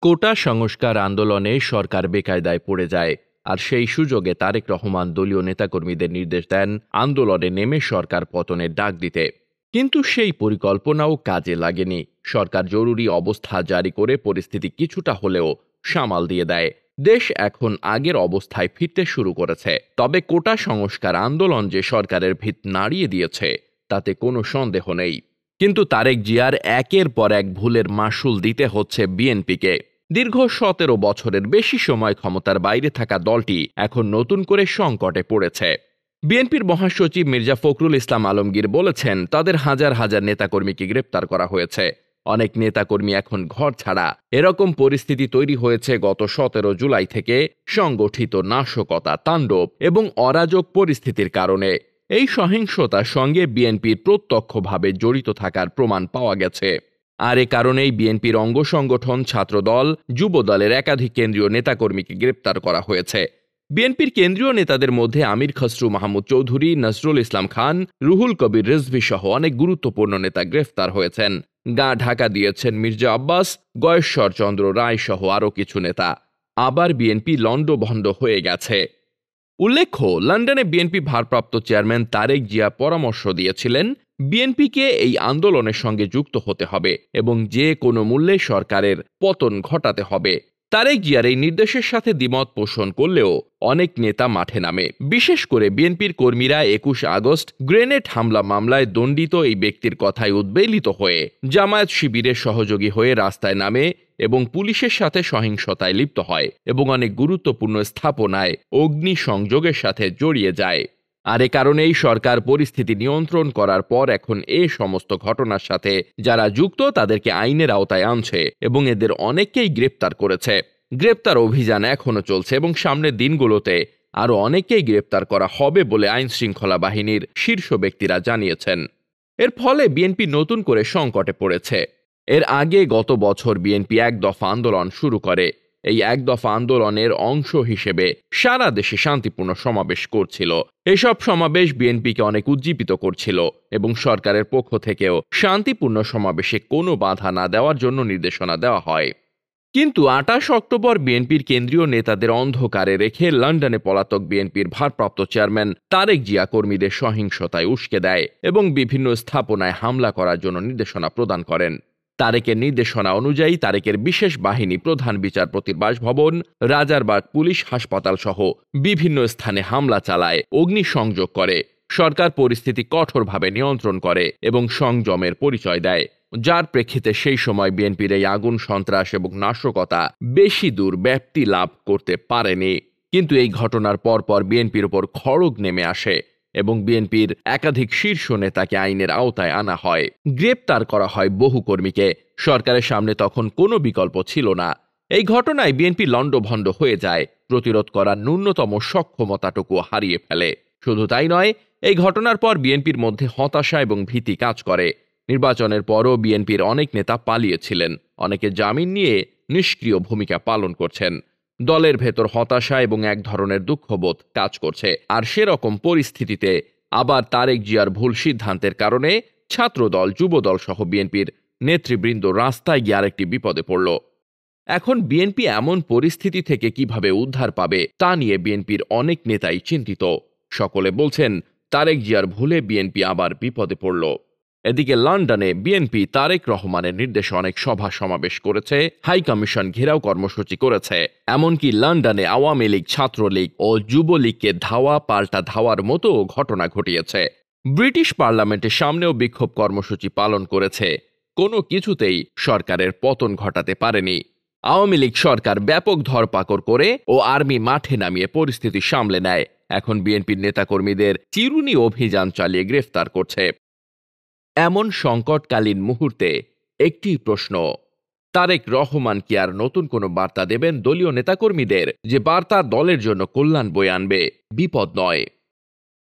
কোটা সংস্কার আন্দোলনে সরকার বেকায়দায় পড়ে যায়, আর সেই সুযোগে তারেক রহমান দলীয় নেতাকর্মীদের নির্দেশ দেন আন্দোলনে নেমে সরকার পতনের ডাক দিতে। কিন্তু সেই পরিকল্পনাও কাজে লাগেনি। সরকার জরুরি অবস্থা জারি করে পরিস্থিতি কিছুটা হলেও সামাল দিয়ে দেয়। দেশ এখন আগের অবস্থায় ফিরতে শুরু করেছে। তবে কোটা সংস্কার আন্দোলন যে সরকারের ভিত নাড়িয়ে দিয়েছে তাতে কোনো সন্দেহ নেই। কিন্তু তারেক জিয়ার একের পর এক ভুলের মাসুল দিতে হচ্ছে বিএনপিকে। দীর্ঘ ১৭ বছরের বেশি সময় ক্ষমতার বাইরে থাকা দলটি এখন নতুন করে সংকটে পড়েছে। বিএনপির মহাসচিব মির্জা ফখরুল ইসলাম আলমগীর বলেছেন, তাদের হাজার হাজার নেতাকর্মীকে গ্রেপ্তার করা হয়েছে। অনেক নেতাকর্মী এখন ঘর ছাড়া। এরকম পরিস্থিতি তৈরি হয়েছে গত ১৭ জুলাই থেকে সংগঠিত নাশকতা, তাণ্ডব এবং অরাজক পরিস্থিতির কারণে। এই সহিংসতার সঙ্গে বিএনপির প্রত্যক্ষভাবে জড়িত থাকার প্রমাণ পাওয়া গেছে। আর এ কারণেই বিএনপির অঙ্গ সংগঠন, ছাত্রদল, যুবদলের একাধিক কেন্দ্রীয় নেতাকর্মীকে গ্রেপ্তার করা হয়েছে। বিএনপির কেন্দ্রীয় নেতাদের মধ্যে আমির খসরু মাহমুদ চৌধুরী, নজরুল ইসলাম খান, রুহুল কবির রিজভী সহ অনেক গুরুত্বপূর্ণ নেতা গ্রেফতার হয়েছেন। গা ঢাকা দিয়েছেন মির্জা আব্বাস, গয়েশ্বর চন্দ্র রায় সহ আরও কিছু নেতা। আবার বিএনপি লণ্ডভণ্ড হয়ে গেছে। উল্লেখ্য, লন্ডনে বিএনপি ভারপ্রাপ্ত চেয়ারম্যান তারেক জিয়া পরামর্শ দিয়েছিলেন, বিএনপিকে এই আন্দোলনের সঙ্গে যুক্ত হতে হবে এবং যে কোনো মূল্যে সরকারের পতন ঘটাতে হবে। তারেক জিয়ার এই নির্দেশের সাথে দ্বিমত পোষণ করলেও অনেক নেতা মাঠে নামে। বিশেষ করে বিএনপির কর্মীরা ২১ আগস্ট গ্রেনেড হামলা মামলায় দণ্ডিত এই ব্যক্তির কথায় উদ্বেলিত হয়ে জামায়াত শিবিরের সহযোগী হয়ে রাস্তায় নামে এবং পুলিশের সাথে সহিংসতায় লিপ্ত হয় এবং অনেক গুরুত্বপূর্ণ স্থাপনায় অগ্নিসংযোগের সাথে জড়িয়ে যায়। আর এ কারণেই সরকার পরিস্থিতি নিয়ন্ত্রণ করার পর এখন এ সমস্ত ঘটনার সাথে যারা যুক্ত তাদেরকে আইনের আওতায় আনছে এবং এদের অনেককেই গ্রেপ্তার করেছে। গ্রেপ্তার অভিযান এখনো চলছে এবং সামনের দিনগুলোতে আরও অনেককেই গ্রেপ্তার করা হবে বলে আইন শৃঙ্খলা বাহিনীর শীর্ষ ব্যক্তিরা জানিয়েছেন। এর ফলে বিএনপি নতুন করে সংকটে পড়েছে। এর আগে গত বছর বিএনপি এক দফা আন্দোলন শুরু করে। এই এক দফা আন্দোলনের অংশ হিসেবে সারা দেশে শান্তিপূর্ণ সমাবেশ করছিল। এসব সমাবেশ বিএনপিকে অনেক উজ্জীবিত করছিল এবং সরকারের পক্ষ থেকেও শান্তিপূর্ণ সমাবেশে কোনো বাধা না দেওয়ার জন্য নির্দেশনা দেওয়া হয়। কিন্তু ২৮ অক্টোবর বিএনপির কেন্দ্রীয় নেতাদের অন্ধকারে রেখে লন্ডনে পলাতক বিএনপির ভারপ্রাপ্ত চেয়ারম্যান তারেক জিয়া কর্মীদের সহিংসতায় উস্কে দেয় এবং বিভিন্ন স্থাপনায় হামলা করার জন্য নির্দেশনা প্রদান করেন। তারেকের নির্দেশনা অনুযায়ী তারেকের বিশেষ বাহিনী প্রধান বিচারপতির বাসভবন, রাজারবাগ পুলিশ হাসপাতাল সহ বিভিন্ন স্থানে হামলা চালায়, অগ্নিসংযোগ করে। সরকার পরিস্থিতি কঠোরভাবে নিয়ন্ত্রণ করে এবং সংযমের পরিচয় দেয়, যার প্রেক্ষিতে সেই সময় বিএনপির এই আগুন, সন্ত্রাস এবং নাশকতা বেশি দূর ব্যাপ্তি লাভ করতে পারেনি। কিন্তু এই ঘটনার পরপর বিএনপির উপর খড়গ নেমে আসে এবং বিএনপির একাধিক শীর্ষ নেতাকে আইনের আওতায় আনা হয়, গ্রেপ্তার করা হয় বহু কর্মীকে। সরকারের সামনে তখন কোনো বিকল্প ছিল না। এই ঘটনায় বিএনপি লণ্ডভণ্ড হয়ে যায়, প্রতিরোধ করার ন্যূনতম সক্ষমতাটুকু হারিয়ে ফেলে। শুধু তাই নয়, এই ঘটনার পর বিএনপির মধ্যে হতাশা এবং ভীতি কাজ করে। নির্বাচনের পরও বিএনপির অনেক নেতা পালিয়েছিলেন, অনেকে জামিন নিয়ে নিষ্ক্রিয় ভূমিকা পালন করছেন। দলের ভেতর হতাশা এবং এক ধরনের দুঃখবোধ কাজ করছে। আর সেরকম পরিস্থিতিতে আবার তারেক জিয়ার ভুল সিদ্ধান্তের কারণে ছাত্রদল, যুবদল সহ বিএনপির নেতৃবৃন্দ রাস্তায় গিয়ে আরেকটি বিপদে পড়ল। এখন বিএনপি এমন পরিস্থিতি থেকে কিভাবে উদ্ধার পাবে তা নিয়ে বিএনপির অনেক নেতাই চিন্তিত। সকলে বলছেন, তারেক জিয়ার ভুলে বিএনপি আবার বিপদে পড়ল। এদিকে লন্ডনে বিএনপি তারেক রহমানের নির্দেশে অনেক সভা সমাবেশ করেছে, হাই কমিশন ঘেরাও কর্মসূচি করেছে। এমনকি লন্ডনে আওয়ামী লীগ, ছাত্রলীগ ও যুবলীগকে ধাওয়া পাল্টা ধাওয়ার মতো ঘটনা ঘটিয়েছে। ব্রিটিশ পার্লামেন্টের সামনেও বিক্ষোভ কর্মসূচি পালন করেছে। কোনো কিছুতেই সরকারের পতন ঘটাতে পারেনি। আওয়ামী লীগ সরকার ব্যাপক ধরপাকড় করে ও আর্মি মাঠে নামিয়ে পরিস্থিতি সামলে নেয়। এখন বিএনপির নেতাকর্মীদের চিরুনি অভিযান চালিয়ে গ্রেফতার করছে। এমন সংকটকালীন মুহূর্তে একটি প্রশ্ন, তারেক রহমান কি আর নতুন কোনো বার্তা দেবেন দলীয় নেতাকর্মীদের, যে বার্তা দলের জন্য কল্যাণ বয়ে আনবে, বিপদ নয়?